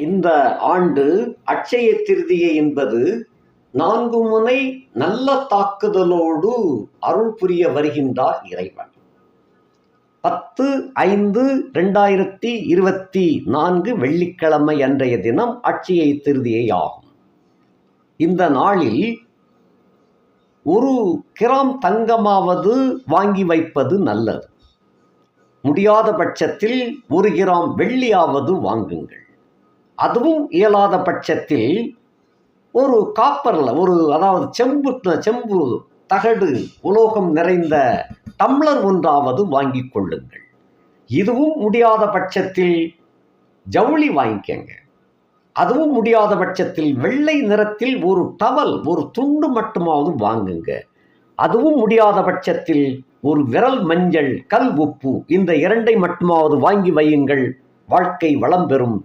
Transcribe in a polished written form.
இந்த ஆண்டு அட்சய திருதியை என்பது 4 முனை நல்ல தாக்குதலோடு அருள் புரிய வருகின்றார் இறைவன். 10/5/2024 வெள்ளிக்கிழமை அன்றைய தினம் அட்சய திருதியை ஆகும். இந்த நாளில் 1 கிராம் தங்கமாவது வாங்கி வைப்பது நல்லது. முடியாத பட்சத்தில் 1 கிராம் வெள்ளியாவது வாங்குங்கள். அதுவும் இயலாத பட்சத்தில் ஒரு காப்பரில் அதாவது செம்பு தகடு உலோகம் நிறைந்த டம்ளர் ஒன்றாவது வாங்கி கொள்ளுங்கள். இதுவும் முடியாத பட்சத்தில் ஜவுளி வாங்கிக்கங்க. அதுவும் முடியாத பட்சத்தில் வெள்ளை நிறத்தில் ஒரு டவல், ஒரு துண்டு மட்டுமாவது வாங்குங்க. அதுவும் முடியாத பட்சத்தில் ஒரு விரல் மஞ்சள், கல் உப்பு, இந்த 2ஐ மட்டுமாவது வாங்கி வையுங்கள். வாழ்க்கை வளம் பெறும்.